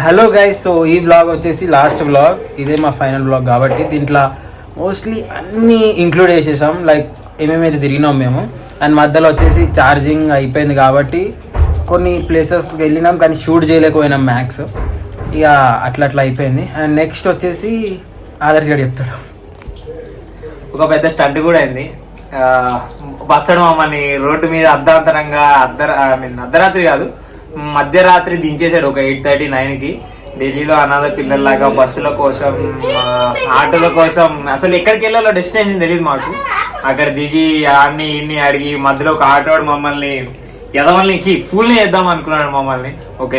Hello guys, so ఈ vlog వచ్చేసి last vlog, ఇదే మా ఫైనల్ వ్లాగ్ కాబట్టి దీంట్లో మోస్ట్లీ అన్నీ ఇంక్లూడ్ చేసేసాం. లైక్ ఏమేమైతే తిరిగినాం మేము, అండ్ మధ్యలో వచ్చేసి ఛార్జింగ్ అయిపోయింది కాబట్టి కొన్ని ప్లేసెస్కి వెళ్ళినాం కానీ షూట్ చేయలేకపోయినాం మ్యాక్స్. ఇక అట్లా అయిపోయింది. అండ్ నెక్స్ట్ వచ్చేసి ఆదర్శ్ గారు చెప్తాడు. ఒక పెద్ద స్టంట్ కూడా అయింది. బస్సడు మమ్మల్ని రోడ్డు మీద అర్ధరాత్రి కాదు, మధ్యరాత్రి దించేశాడు ఒక 8:30, 9కి. ఢిల్లీలో అనాథ పిల్లల్లాగా బస్సుల కోసం, ఆటోల కోసం, అసలు ఎక్కడికి వెళ్ళాలో డెస్టినేషన్ తెలియదు మాకు. అక్కడ దిగి అన్ని ఇన్ని అడిగి మధ్యలో ఒక ఆటోడు మమ్మల్ని ఎదవల్ని ఇచ్చి ఫుల్ని వేద్దాం అనుకున్నాడు. మమ్మల్ని ఒక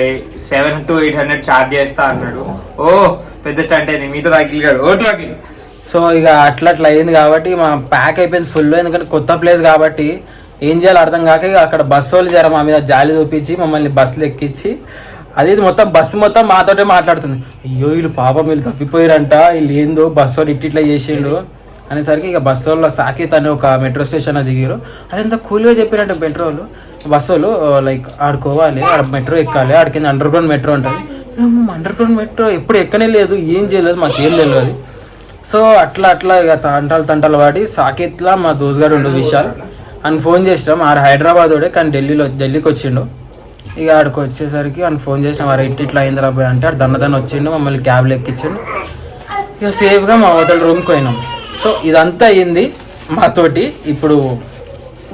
700 to 800 ఛార్జ్ చేస్తా అన్నాడు. ఓ పెద్ద స్టంట్ అయింది. మీతో తగ్గిలిగాడు ఓటు తగ్గి. సో ఇక అట్లా అయింది కాబట్టి మా ప్యాక్ అయిపోయింది ఫుల్. ఎందుకంటే కొత్త ప్లేస్ కాబట్టి ఏం చేయాలో అర్థం కాక అక్కడ బస్సు వాళ్ళు జర మా మీద జాలి చూపించి మమ్మల్ని బస్సులు ఎక్కించి, అది మొత్తం బస్సు మొత్తం మాతోటే మాట్లాడుతుంది. అయ్యో వీళ్ళు పాపం వీళ్ళు తప్పిపోయారంట, వీళ్ళు ఏందో బస్సు వాళ్ళు ఇట్లా చేసిండు అనేసరికి ఇక బస్సు వాళ్ళు సాకేత్ అని ఒక మెట్రో స్టేషన్ దిగారు. అది ఎంత కూల్గా చెప్పారంటే పెట్రోల్ బస్సు వాళ్ళు లైక్ ఆడుకోవాలి, ఆడ మెట్రో ఎక్కాలి, ఆడికి అండర్ గ్రౌండ్ మెట్రో ఉంటుంది. అండర్ గ్రౌండ్ మెట్రో ఎప్పుడు ఎక్కనే లేదు, ఏం చేయలేదు, మాకేం తెలియదు. సో అట్లా ఇక తంటాలు వాడి సాకేత్లా మా దోస్తుగాడు ఉండు విశాల్ అని ఫోన్ చేసినాం. ఆడ హైదరాబాద్ వాడే కానీ ఢిల్లీకి వచ్చిండు. ఇక ఆడికి వచ్చేసరికి అని ఫోన్ చేసినాం, వారు ఇట్లా అయింది రాబోయ్ అంటే ఆడు దన్న వచ్చిండు, మమ్మల్ని క్యాబ్లో ఎక్కించిండు. ఇక సేఫ్గా మా హోటల్ రూమ్కి పోయినాం. సో ఇదంతా అయ్యింది మాతోటి. ఇప్పుడు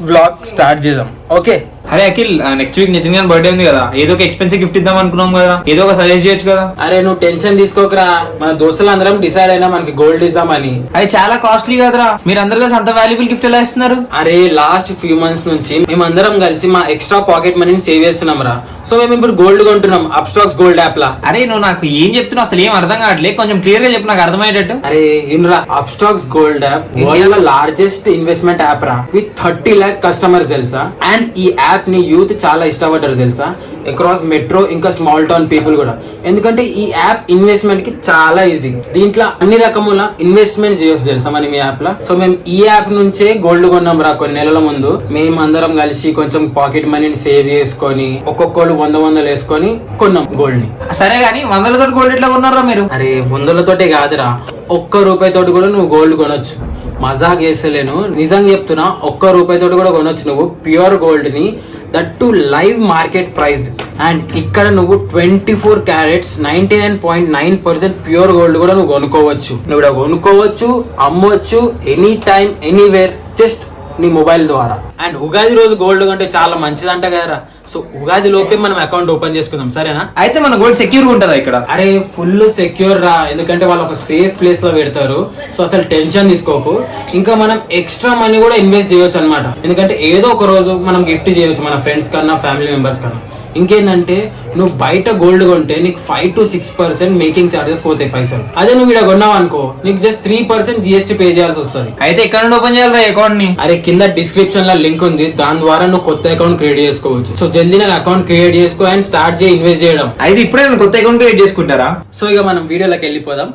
వ్లాగ్ స్టార్ట్ చేద్దాం. ఓకే. అరే అఖిల్, నెక్స్ట్ వీక్ నితిన్ గారి బర్త్డే ఉంది కదా, ఏదో ఒక ఎక్స్పెన్సివ్ గిఫ్ట్ ఇద్దాం అనుకున్నాం కదా, ఏదో ఒక సజెస్ట్ చేయొచ్చు కదా. అరే నువ్వు టెన్షన్ తీసుకోకరా, మన దోస్తులు అందరం డిసైడ్ అయినా మనకి గోల్డ్ ఇద్దామని. అది చాలా కాస్ట్లీ కదరా, మీరు అందరు కలిసి అంత వాల్యుబుల్ గిఫ్ట్ ఎలా ఇస్తున్నారు? అరే లాస్ట్ ఫ్యూ మంత్స్ నుంచి మేమందరం కలిసి మా ఎక్స్ట్రా పాకెట్ మనీని సేవ్ చేస్తున్నాం రా. సో మేము ఇప్పుడు గోల్డ్ కొంటున్నాం అప్స్టాక్స్ గోల్డ్ యాప్ లా. అరే నువ్వు నాకు ఏం చెప్తున్నావు అసలు ఏం అర్థం కావట్లేదు, కొంచెం క్లియర్ గా చెప్పు నాకు అర్థమయ్యేటట్టు. అరే ఇన్రా, అప్స్టాక్స్ గోల్డ్ యాప్ ఇండియాలో లార్జెస్ట్ ఇన్వెస్ట్మెంట్ యాప్ రా, విత్ 30 lakh కస్టమర్స్ తెలుసా. అండ్ ఈ యాప్ ని యూత్ చాలా ఇష్టపడ్డారు తెలుసా, అక్రాస్ మెట్రో ఇంకా స్మాల్ టౌన్ పీపుల్ కూడా. ఎందుకంటే ఈ యాప్ ఇన్వెస్ట్మెంట్ కి చాలా ఈజీ, దీంట్లో అన్ని రకముల ఇన్వెస్ట్మెంట్ చేయొచ్చు తెలుసా మనం ఈ యాప్ లో. సో మేము ఈ యాప్ నుంచే గోల్డ్ కొన్నాం రా కొన్ని నెలల ముందు. మేము అందరం కలిసి కొంచెం పాకెట్ మనీని సేవ్ చేసుకొని ఒక్కొక్కరు 100 వేసుకొని కొన్నాం గోల్డ్ ని. సరే గానీ 100లతో గోల్డ్ ఎట్లా కొన్నారా మీరు? అరే 100లతోటే కాదురా, ₹1 తోటి కూడా నువ్వు గోల్డ్ కొనొచ్చు. మజాక్ వేస్తలేను, నిజంగా చెప్తున్నా. ₹1 తోటి కూడా కొనొచ్చు నువ్వు ప్యూర్ గోల్డ్ ని, that to live market price. And ఇక్కడ నువ్వు 24 క్యారెట్స్ 99.9% ప్యూర్ గోల్డ్ కూడా నువ్వు కొనుక్కోవచ్చు. నువ్వు ఇక్కడ కొనుక్కోవచ్చు, అమ్మవచ్చు, ఎనీ టైమ్ ఎనీవేర్, జస్ట్ నీ మొబైల్ ద్వారా. అండ్ ఉగాది రోజు గోల్డ్ కొంటే చాలా మంచిదంట కదరా. సో ఉగాది లోపే మనం అకౌంట్ ఓపెన్ చేసుకుందాం, సరేనా? అయితే మన గోల్డ్ సెక్యూర్ ఉంటుందా ఇక్కడ? అరే ఫుల్ సెక్యూర్ రా, ఎందుకంటే వాళ్ళు ఒక సేఫ్ ప్లేస్ లో పెడతారు. సో అసలు టెన్షన్ తీసుకోకు. ఇంకా మనం ఎక్స్ట్రా మనీ కూడా ఇన్వెస్ట్ చేయొచ్చు అనమాట, ఎందుకంటే ఏదో ఒక రోజు మనం గిఫ్ట్ చేయొచ్చు మన ఫ్రెండ్స్ కన్నా ఫ్యామిలీ మెంబర్స్ కన్నా. ఇంకేంటంటే నువ్వు బయట గోల్డ్ కొంటే నీకు 5 to 6% మేకింగ్ చార్జెస్ పోతాయి పైసలు. అదే నువ్వు ఇక్కడ కొన్నావు అనుకో, నీకు జస్ట్ 3% GST పే చేయాల్సి వస్తుంది. అయితే ఎక్కడ నుండి ఓపెన్ చేయాలి అకౌంట్ ని? అరే కింద డిస్క్రిప్షన్ లో లింక్ ఉంది, దాని ద్వారా నువ్వు కొత్త అకౌంట్ క్రియేట్ చేసుకోవచ్చు. సో జల్దీ నాకు అకౌంట్ క్రియేట్ చేసుకో అండ్ స్టార్ట్ చేయి ఇన్వెస్ట్ చేయడం. అయితే ఇప్పుడే కొత్త అకౌంట్ క్రియేట్ చేసుకుంటారా? సో ఇక మనం వీడియోలోకి వెళ్ళిపోదాం.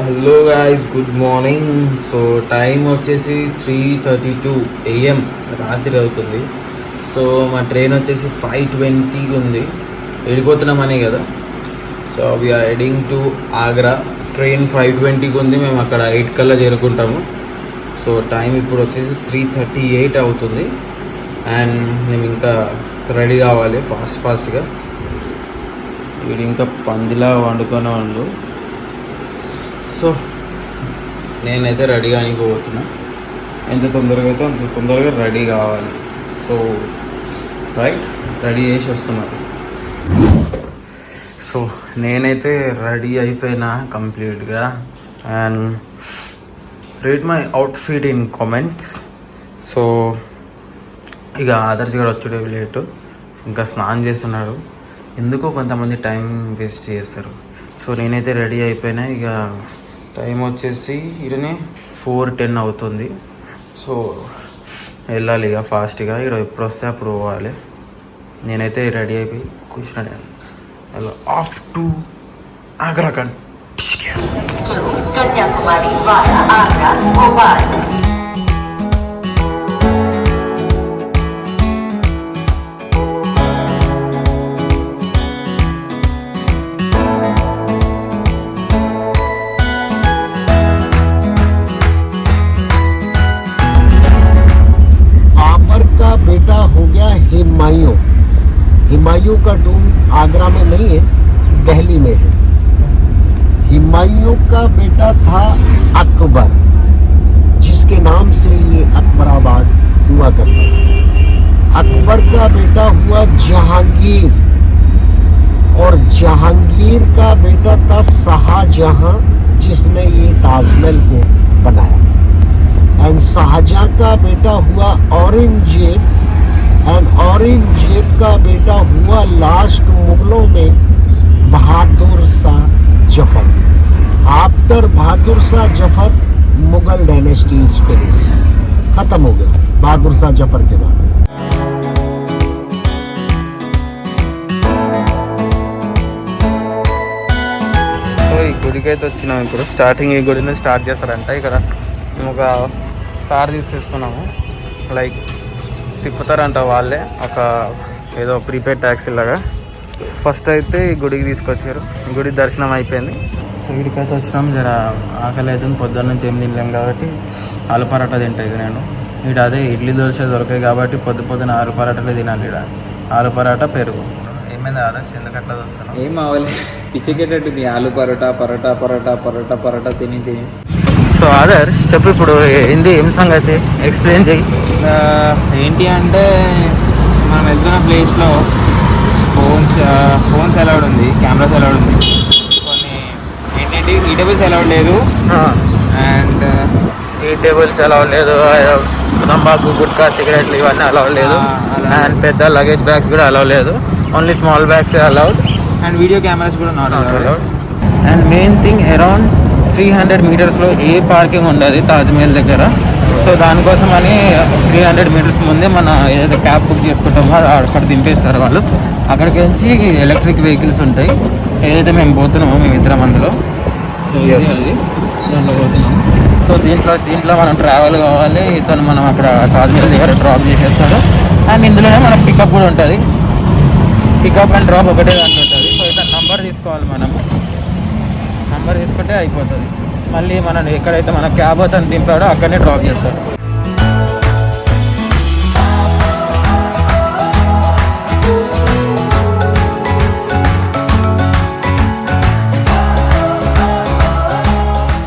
Hello guys, good morning. So time వచ్చేసి 3:32 AM రాత్రి అవుతుంది. సో మా ట్రైన్ వచ్చేసి 5:20 ఉంది. వెళ్ళిపోతున్నామని కదా. So we are heading to Agra. Train 5:20 ఉంది, మేము అక్కడ 8 కల్లా చేరుకుంటాము. సో టైం ఇప్పుడు వచ్చేసి 3:38 అవుతుంది. అండ్ మేము ఇంకా రెడీ కావాలి ఫాస్ట్గా. వీడు ఇంకా పందిలా వండుకొని వండు. సో నేనైతే రెడీగా పోతున్నా. ఎంత తొందరగా అయితే అంత తొందరగా రెడీ కావాలి. సో రైట్, రెడీ చేసి వస్తున్నాను. సో నేనైతే రెడీ అయిపోయినా కంప్లీట్గా. And rate my outfit in comments. So ఇక ఆదర్శ్ గారు వచ్చుడే లేటు, ఇంకా స్నానం చేస్తున్నాడు. ఎందుకో కొంతమంది టైం వేస్ట్ చేస్తారు. సో నేనైతే రెడీ అయిపోయినా. ఇక టైం వచ్చేసి ఇరనే 4:10 అవుతుంది. సో వెళ్ళాలి ఇక ఫాస్ట్గా. ఇక్కడ ఎప్పుడు వస్తే అప్పుడు పోవాలి. నేనైతే రెడీ అయిపోయి కూర్చున్నాను. Off to Agra. కన్యాకుమారి ఆగ్రా భోపాల్. हुमायूं का टूम आगरा में नहीं है, दिल्ली में है। हुमायूं का बेटा था अकबर, जिसके नाम से ये अकबराबाद हुआ करता था। अकबर का बेटा हुआ जहांगीर, और जहांगीर का बेटा था शाहजहां, जिसने ये ताजमहल को बनाया। एंड शाहजहां का बेटा हुआ औरंगजेब, एंड औरंगजेब का बेटा हुआ लास्ट मुगलों में Bahadur Shah Zafar. After Bahadur Shah Zafar Mughal dynasty is finish, खत्म हो गया बहादुर शाह जफर के बाद। ఈ గుడికి అయితే వచ్చినాం. ఇప్పుడు స్టార్టింగ్ ఈ గుడిని స్టార్ట్ చేస్తారంట. ఇక్కడ మేము ఒక కార్ తీసేసుకున్నాము, లైక్ తిప్పుతారంట వాళ్ళే, ఒక ఏదో ప్రీపెయిడ్ ట్యాక్సీ లాగా. ఫస్ట్ అయితే ఈ గుడికి తీసుకొచ్చారు, గుడి దర్శనం అయిపోయింది. సో వీడికైతే వచ్చినాం. జర ఆకలి అవుతుంది, పొద్దున్న నుంచి ఏం తినలేం కాబట్టి ఆలు పరాటా తింటాయి నేను. ఇక్కడ అదే ఇడ్లీ దోశ దొరికాయి కాబట్టి పొద్దున ఆలు పరాటాలే తినాలి. ఇక్కడ ఆలు పరాటా పెరుగు. ఏమైంది ఆదర్శ్, ఎందుకు అట్లా వస్తున్నావు? ఏం అవ్వలే, పిచ్చెక్కేటట్టుంది. ఆలు పరోటా పరోటా పరోటా పరోటా పరోటా తిని తిని. సో ఆదర్శ్ చెప్పు, ఇప్పుడు ఏంది, ఏం సంగతి, ఎక్స్ప్లెయిన్ చెయ్యి. ఏంటి అంటే మనం వెళ్తున్న ప్లేస్లో ఫోన్స్ అలౌడ్ ఉంది, కెమెరాస్ అలౌడ్ ఉంది, కొన్ని ఏంటంటే ఈటబుల్స్ అలౌడ్ లేదు. అండ్ ఈ టేబుల్స్ అలౌ లేదు, తంబాకు గుట్కా సిగరెట్లు ఇవన్నీ అలౌ లేదు. అండ్ పెద్ద లగేజ్ బ్యాగ్స్ కూడా అలౌ లేదు, only small bags allowed. And video cameras కూడా not allowed. And main thing, around 300 మీటర్స్లో ఏ పార్కింగ్ ఉండదు తాజ్మహల్ దగ్గర. సో దానికోసం అని 300 మీటర్స్ ముందే మన ఏదైతే క్యాబ్ బుక్ చేసుకుంటామో అక్కడ దింపేస్తారు వాళ్ళు. అక్కడికి వచ్చి ఎలక్ట్రిక్ వెహికల్స్ ఉంటాయి, ఏదైతే మేము పోతున్నామో మేమిద్దరం అందులో. సో అది దాంట్లో పోతున్నాము. సో దీంట్లో మనం ట్రావెల్ కావాలి, ఇతను మనం అక్కడ తాజ్మహల్ దగ్గర డ్రాప్ చేసేస్తాడు. అండ్ ఇందులోనే మనకు పికప్ కూడా ఉంటుంది, పికప్ అండ్ డ్రాప్ ఒకటే దాంట్లో ఉంటుంది. సో ఇతను నంబర్ తీసుకోవాలి, మనము నంబర్ తీసుకుంటే అయిపోతుంది. మళ్ళీ మనం ఎక్కడైతే మన క్యాబ్ అతను దింపాడో అక్కడనే డ్రాప్ చేస్తాడు.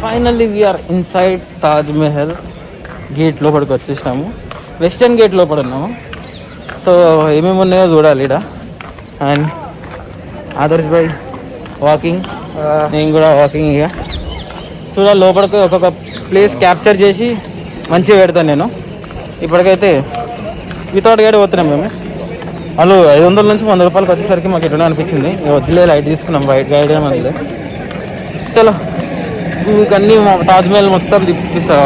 Finally we are inside Taj Mahal. Gate లోపలికి వచ్చేసినాము, వెస్టర్న్ గేట్ లోపల ఉన్నాము. సో ఏమేమి ఉన్నాయో చూడాలి ఇక్కడ. అండ్ ఆదర్శ్ భాయ్ వాకింగ్, నేను కూడా వాకింగ్. ఇక చూడాలి లోపలికి ఒక్కొక్క ప్లేస్ క్యాప్చర్ చేసి మంచిగా పెడతాను నేను. ఇప్పటికైతే వితౌట్ గైడ్ పోతున్నాం మేము. వాళ్ళు 500 నుంచి 100 రూపాయలకి వచ్చేసరికి మాకు ఎట్లా అనిపించింది. వద్దులే, లైట్ తీసుకున్నాం, వైట్ గైడ్ ఏమన్నా. చలో మీకు అన్నీ తాజ్మహల్ మొత్తం తిప్పిస్తా.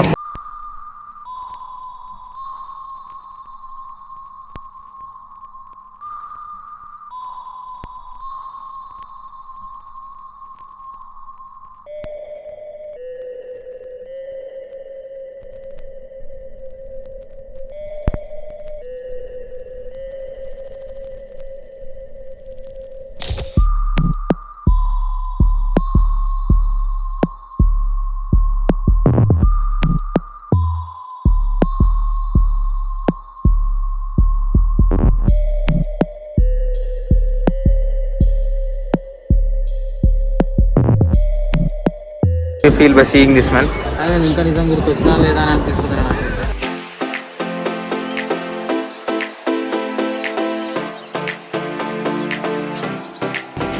Feel by seeing this man. అదే ఇంకా నిజంగా ఇక్కడికి వచ్చినా లేదా అని అనిపిస్తుంది నాకు.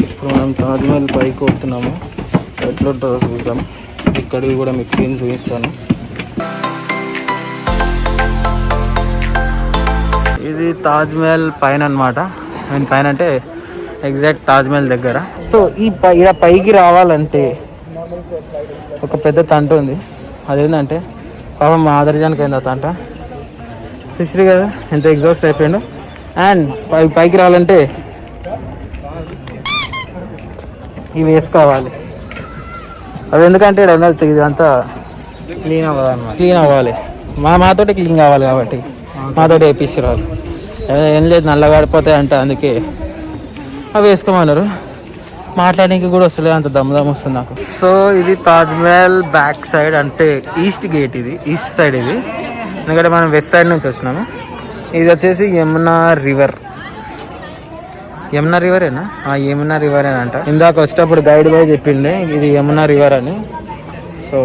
ఇప్పుడు మనం తాజ్మహల్ పైకి వస్తున్నాము, ఎట్లా ఉంటుందో చూసాం. ఇక్కడివి కూడా మీకు సీన్ చూపిస్తాను. ఇది తాజ్మహల్ పైన అనమాట. నేను పైన అంటే ఎగ్జాక్ట్ తాజ్మహల్ దగ్గర. సో ఇలా పైకి రావాలంటే ఒక పెద్ద తంట ఉంది. అదేంటంటే పాపం మా ఆదర్జానికి అయింది ఆ తంట. సిస్టర్ కదా ఎంత ఎగ్జాస్ట్ అయిపోయాడు. అండ్ పైకి రావాలంటే ఇవి వేసుకోవాలి. అవి ఎందుకంటే ఇదంతా క్లీన్ అవ్వాలి. మాతోటి క్లీన్ కావాలి కాబట్టి మాతోటి వేయించరావాలి. ఏం లేదు నల్లగాడిపోతాయి అంట, అందుకే అవి వేసుకోమన్నారు. మాట్లాడడానికి కూడా వస్తలేదు, అంత దమ్ముదమ్ వస్తుంది నాకు. సో ఇది తాజ్మహల్ బ్యాక్ సైడ్, అంటే ఈస్ట్ గేట్. ఇది ఈస్ట్ సైడ్. ఇది ఎందుకంటే మనం వెస్ట్ సైడ్ నుంచి వచ్చినాము. ఇది వచ్చేసి యమునా రివర్. యమునా రివరేనా? యమునా రివర్ అని అంట. ఇందాక వచ్చేటప్పుడు గైడ్ బాయ్ చెప్పిండే ఇది యమునా రివర్ అని. సో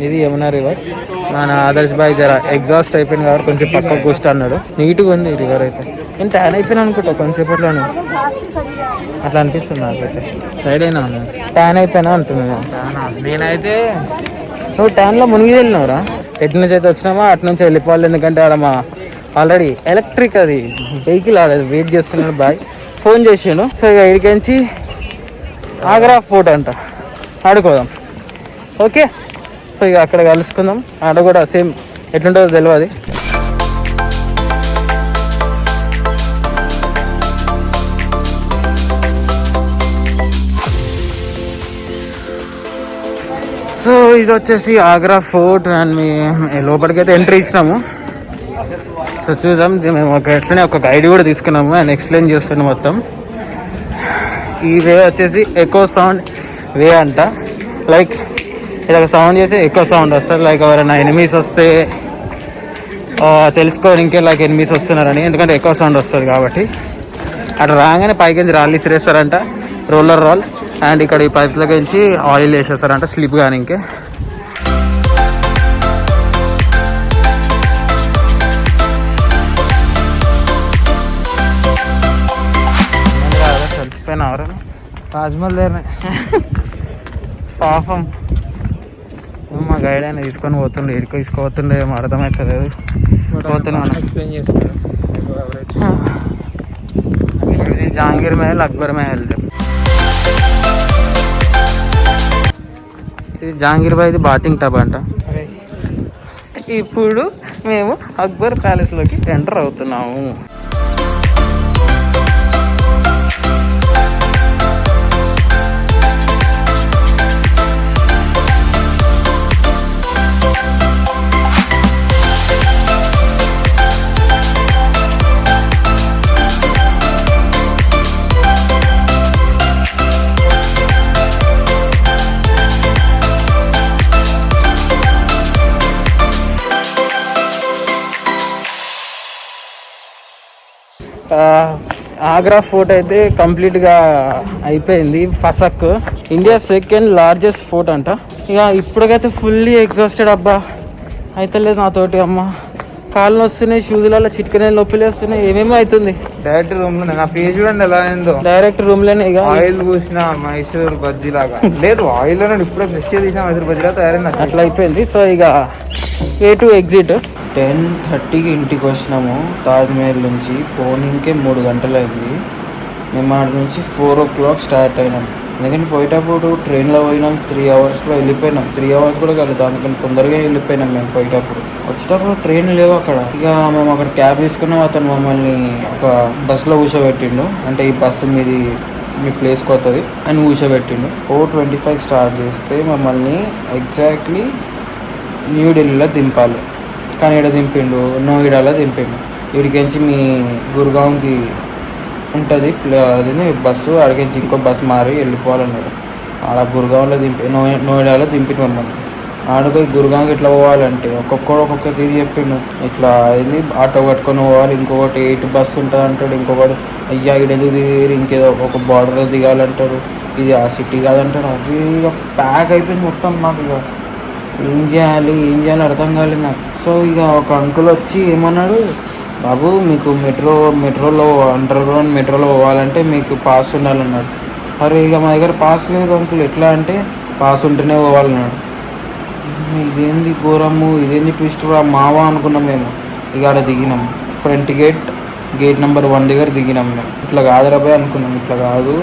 ఇది యమునా రివర్. మన ఆదర్శ్ బాయ్ జర ఎగ్జాస్ట్ అయిపోయింది కాబట్టి కొంచెం పక్కకు కూర్చో అన్నాడు. నీట్గా ఉంది రివర్ అయితే. నేను ట్యాన్ అయిపోయినా అనుకుంటా కొంతసేపట్లోనే, అట్లా అనిపిస్తుంది నాకైతే. రైడ్ అయినా ట్యాన్ అయిపోయినా అంటున్నాను నేనైతే. నువ్వు ట్యాన్లో మునిగి వెళ్ళినావురా? ఎటు నుంచి అయితే వచ్చినామో అటు నుంచి వెళ్ళిపోవాలి, ఎందుకంటే ఆడ మా ఆల్రెడీ ఎలక్ట్రిక్ అది వెహికల్ ఆడ వెయిట్ చేస్తున్నాడు బాయ్, ఫోన్ చేసాను. సో ఇక ఇడికించి ఆగ్రా ఫోర్ట్ అంట, ఆడుకోదాం. ఓకే, సో ఇక అక్కడ కలుసుకుందాం. ఆడ కూడా సేమ్ ఎట్లుంటుందో తెలియదు. సో ఇది వచ్చేసి ఆగ్రా ఫోర్ట్ అండ్ మీ లోపలికి అయితే ఎంట్రీ ఇచ్చినాము. సో చూద్దాం, మేము ఎట్లనే ఒక గైడ్ కూడా తీసుకున్నాము, ఆయన ఎక్స్ప్లెయిన్ చేస్తున్నాం మొత్తం. ఈ వే వచ్చేసి ఎకో సౌండ్ వే అంట. లైక్ ఇలా సౌండ్ చేసి ఎక్కువ సౌండ్ వస్తుంది. లైక్ ఎవరైనా ఎనిమీస్ వస్తే తెలుసుకోవడానికి లైక్ ఎనిమీస్ వస్తున్నారని, ఎందుకంటే ఎక్కువ సౌండ్ వస్తుంది కాబట్టి. అక్కడ రాగానే పైకి రాళ్ళు ఇసిరేస్తారంట, రోలర్ రాల్స్. అండ్ ఇక్కడ ఈ పైప్లకి ఆయిల్ వేసేస్తారంట స్లిప్ కానీ. ఇంకే కలిసిపోయినా తాజ్మహల్ దగ్గర పాపం మా గైడ్ అయినా తీసుకొని పోతుండే, ఇటుకు తీసుకుపోతుండే ఏమో అర్థమవుతలేదు. పోతున్నా ఇది జహాంగీర్ మహల్, అక్బర్ మహల్. ఇది జహాంగీర్ బాయ్ది బాతింగ్ టబ్ అంట. ఇప్పుడు మేము అక్బర్ ప్యాలెస్లోకి ఎంటర్ అవుతున్నాము. ఆగ్రా ఫోర్ట్ అయితే కంప్లీట్గా అయిపోయింది. ఫసక్ ఇండియా సెకండ్ లార్జెస్ట్ ఫోర్ట్ అంట. ఇక ఇప్పటికైతే ఫుల్లీ ఎగ్జాస్టెడ్. అబ్బా అయితే లేదు నాతోటి. అమ్మ కాళ్ళు వస్తున్నాయి, షూజులలో చిట్కనే నొప్పిలు వస్తున్నాయి, ఏమేమో అవుతుంది. డైరెక్ట్ రూమ్ లో నా ఫేస్ చూడండి ఎలా అయిందో. డైరెక్ట్ రూమ్ లోనే ఇక ఆయిల్ పూసిన మైసూర్ బజ్జీ లాగా లేదు, ఆయిల్ లోనే ఇప్పుడే ఫ్రెష్ తీసిన మైసూర్ బజ్జీలా తయారైన అట్లా అయిపోయింది. సో ఇక వే టు ఎగ్జిట్. 10:30కి ఇంటికి వచ్చినాము తాజ్మహల్ నుంచి. పోనీకే 3 గంటలు అయింది. మేము ఆడ నుంచి 4 o'clock స్టార్ట్ అయినాం. ఎందుకంటే పోయేటప్పుడు ట్రైన్లో పోయినాం, 3 hours వెళ్ళిపోయినాం. 3 hours కూడా కాదు, దానికన్నా తొందరగా వెళ్ళిపోయినాం మేము పోయేటప్పుడు. వచ్చేటప్పుడు ట్రైన్ లేవు అక్కడ. ఇక మేము అక్కడ క్యాబ్ తీసుకున్నాం. అతను మమ్మల్ని ఒక బస్సులో కూర్చోబెట్టిండు, అంటే ఈ బస్సు మీది మీ ప్లేస్కి వస్తుంది అని కూర్చోబెట్టిండు. 4:25 స్టార్ట్ చేస్తే మమ్మల్ని ఎగ్జాక్ట్లీ న్యూఢిల్లీలో దింపాలి. కానీ ఇక్కడ దింపిండు, నోయిడాలో దింపిండు. ఇక్కడికించి మీ గుర్గాంవ్కి ఉంటుంది అది బస్సు, అక్కడికించి ఇంకో బస్సు మారి వెళ్ళిపోవాలన్నాడు. ఆడ గుర్గాంవ్లో నోయిడాలో దింపిండు మమ్మల్ని. ఆడిపోయి గుర్గాంవ్కి ఇట్లా పోవాలంటే ఒక్కొక్క తీరి చెప్పిండు. ఇట్లా అయింది, ఆటో పట్టుకొని పోవాలి, ఇంకొకటి 8 బస్సు ఉంటుంది అంటాడు. ఇంకొకటి అయ్యా ఇడెందుకు దిగి ఇంకేదో ఒక బార్డర్లో దిగాలంటాడు. ఇది ఆ సిటీ కాదంటాడు. అది ఇక ప్యాక్ అయిపోయింది మొత్తం. మాకు ఇక ఏం చేయాలి అర్థం కాలేదు నాకు. సో ఇక ఒక అంకుల్ వచ్చి ఏమన్నాడు, బాబు మీకు మెట్రోలో అండర్గ్రౌండ్ మెట్రోలో పోవాలంటే మీకు పాస్ ఉండాలన్నాడు. అరే ఇక మా దగ్గర పాస్ లేదు అంకుల్, ఎట్లా అంటే పాస్ ఉంటేనే పోవాలన్నాడు. ఇదేంది ఘోరము, ఇదేంది ట్విస్ట్ మావా అనుకున్నాం మేము. ఇక ఆడ దిగినాం, ఫ్రంట్ గేట్ నెంబర్ 1 దగ్గర దిగినాం మేము. ఇట్లా కాదురా బాయ్ అనుకున్నాం, ఇట్లా కాదు,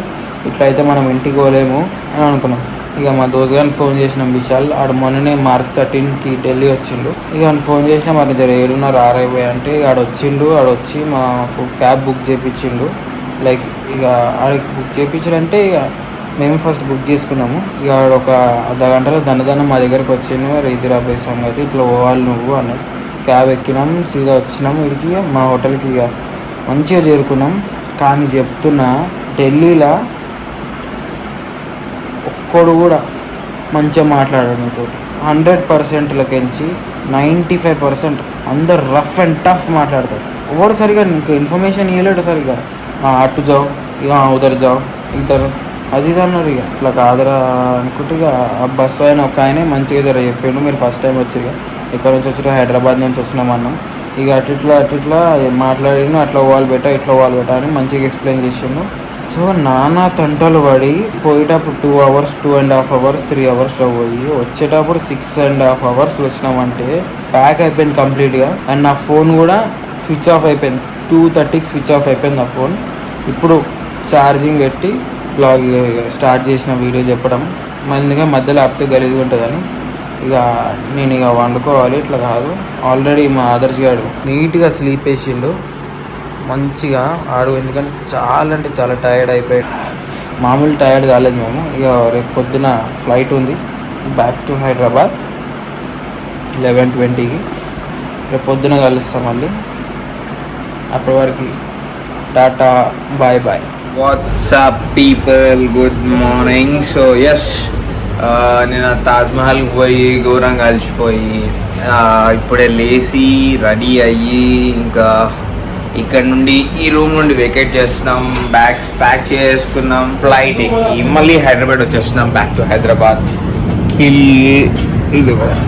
ఇట్లా అయితే మనం ఇంటికి పోలేము అని అనుకున్నాం. ఇక మా దోస్త్ గారిని ఫోన్ చేసినాం విశాల్. ఆడ మొన్ననే March 13కి ఢిల్లీ వచ్చిండు. ఇక ఆయన ఫోన్ చేసినా మరి జర 7:30 అంటే ఆడ వచ్చి మాకు క్యాబ్ బుక్ చేయించిండు. లైక్ ఇక ఆడికి బుక్ చేయించాలంటే ఇక మేము ఫస్ట్ బుక్ చేసుకున్నాము. ఇక ఒక అర్ధగంటలో దండదనం మా దగ్గరకు వచ్చిండు. రైతురాబాయ్ సంగతి ఇట్లా పోవాలి నువ్వు అన్నాడు. క్యాబ్ ఎక్కినాం, సీదా వచ్చినాం ఇక్కడికి మా హోటల్కి. ఇక మంచిగా చేరుకున్నాం. కానీ చెప్తున్నా, ఢిల్లీలో ఒక్కడు కూడా మంచిగా మాట్లాడాడు మీతో. 100%లకించి 95% అందరు రఫ్ అండ్ టఫ్ మాట్లాడతారు. ఎవడు సరిగా నీకు ఇన్ఫర్మేషన్ ఇవ్వలేడు సరిగా. అటు జావ్ ఇక ఉదర్ జావ్ ఇద్దరు అది ఇది అన్నారు. ఇక ఇట్లా కాదురా అనుకుంటే ఇక ఆ బస్సు ఆయన ఒక ఆయన మంచిగా జర చెప్పిండు, మీరు ఫస్ట్ టైం వచ్చి ఇక్కడ నుంచి వచ్చి హైదరాబాద్ నుంచి వచ్చినామన్నాం. ఇక అట్లా మాట్లాడిన అట్లా పోవాలి బెటా ఇట్లా పోవాలి బెటా అని మంచిగా ఎక్స్ప్లెయిన్ చేసిండు. సో నానా తంటలు పడి పోయేటప్పుడు 2 hours 2.5 hours 3 hours పోయి వచ్చేటప్పుడు 6.5 hours వచ్చినామంటే ప్యాక్ అయిపోయింది కంప్లీట్గా. అండ్ నా ఫోన్ కూడా స్విచ్ ఆఫ్ అయిపోయింది, 2:30కి స్విచ్ ఆఫ్ అయిపోయింది నా ఫోన్. ఇప్పుడు ఛార్జింగ్ పెట్టి బ్లాగ్ స్టార్ట్ చేసిన వీడియో చెప్పడం మళ్ళీ మధ్యలో ఆపితే గలీజ్గా ఉంటుందని ఇక నేను ఇక వండుకోవాలి. ఇట్లా కాదు, ఆల్రెడీ మా ఆదర్శ్ గారు నీట్గా స్లీప్ వేసిండు మంచిగా ఆడు, ఎందుకంటే చాలా అంటే చాలా టైర్డ్ అయిపోయాడు. మామూలు టైర్డ్ కాలేదు మేము. ఇక రేపు పొద్దున ఫ్లైట్ ఉంది బ్యాక్ టు హైదరాబాద్ 11:20కి. రేపు పొద్దున కలుస్తాం మళ్ళీ. అప్పటి వరకు tata bye bye. What's up people, good morning. So yes, నేను తాజ్మహల్కి పోయి ఘోరంగా అలసిపోయి ఇప్పుడే లేచి రెడీ అయ్యి ఇంకా ఇక్కడ నుండి ఈ రూమ్ నుండి వెకేట్ చేస్తున్నాం, బ్యాగ్స్ ప్యాక్ చేసుకున్నాం, ఫ్లైట్ ఎక్కి మళ్ళీ హైదరాబాద్ వచ్చేస్తున్నాం, బ్యాక్ టు హైదరాబాద్. కిల్ ఇది కూడా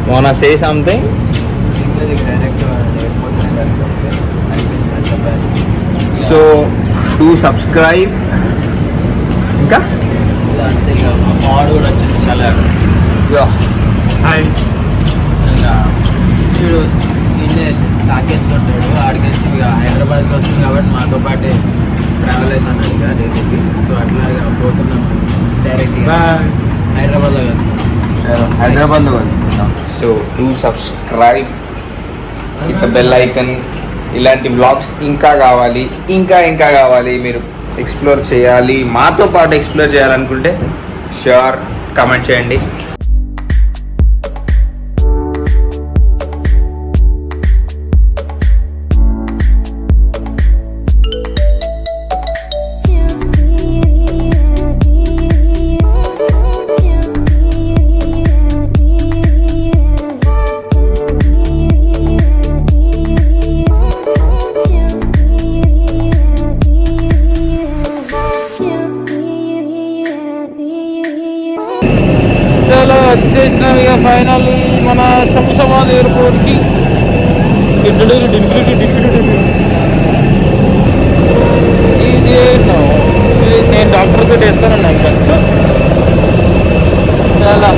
Mona say something. So do subscribe. ఇంకా అంతే ఇక మా మావాడు కూడా వచ్చింది చాలా వీడు ఇండియన్ తాకెత్తుంటాడు. ఆడికేసి ఇక హైదరాబాద్కి వస్తుంది కాబట్టి మాతో పాటే ట్రావెల్ అవుతున్నాడు ఇక ఢిల్లీకి. సో అట్లా ఇక పోతున్నాం డైరెక్ట్గా హైదరాబాద్లో కలుసుకున్నాం. హైదరాబాద్లో కలుసుకుందాం. So do subscribe with bell icon. ఇలాంటి వ్లాగ్స్ ఇంకా కావాలి, ఇంకా కావాలి, మీరు ఎక్స్ప్లోర్ చేయాలి, మాతో పాటు ఎక్స్ప్లోర్ చేయాలనుకుంటే ష్యూర్ కామెంట్ చేయండి. వచ్చేసినాం ఇక ఫైనల్ మన శంషాబాద్ ఎయిర్పోర్ట్కి. ఇది నేను డాక్టర్ సూట్ వేసుకున్నాను ఇంకా చాలా.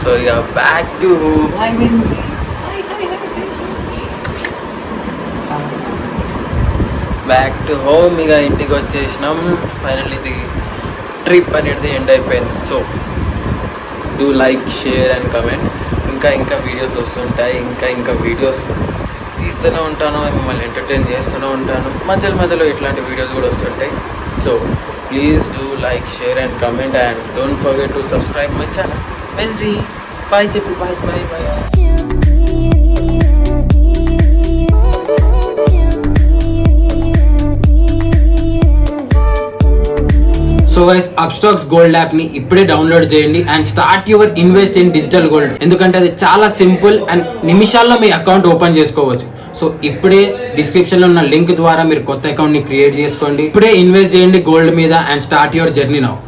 సో ఇక బ్యాక్ టు హోమ్. ఇక ఇంటికి వచ్చేసినాం ఫైనల్. ఇది ట్రిప్ అనేది ఎండ్ అయిపోయింది. So do like, share and comment. ఇంకా వీడియోస్ వస్తుంటాయి, ఇంకా వీడియోస్ తీస్తూనే ఉంటాను, మిమ్మల్ని ఎంటర్టైన్ చేస్తూనే ఉంటాను. మధ్యలో ఇట్లాంటి వీడియోస్ కూడా వస్తుంటాయి. So please do like, share and comment and don't forget to subscribe my channel. వెన్సీ బాయ్ చెప్పి bye bye bye. So guys, Upstox gold app ని ఇప్పుడే డౌన్లోడ్ చేయండి and start your invest in digital gold. ఎందుకంటే అది చాలా simple and నిమిషాల్లో మీ అకౌంట్ ఓపెన్ చేసుకోవచ్చు. సో ఇప్పుడే డిస్క్రిప్షన్ లో ఉన్న లింక్ ద్వారా మీరు కొత్త అకౌంట్ ని క్రియేట్ చేసుకోండి. ఇప్పుడే ఇన్వెస్ట్ చేయండి గోల్డ్ మీద and start your journey now.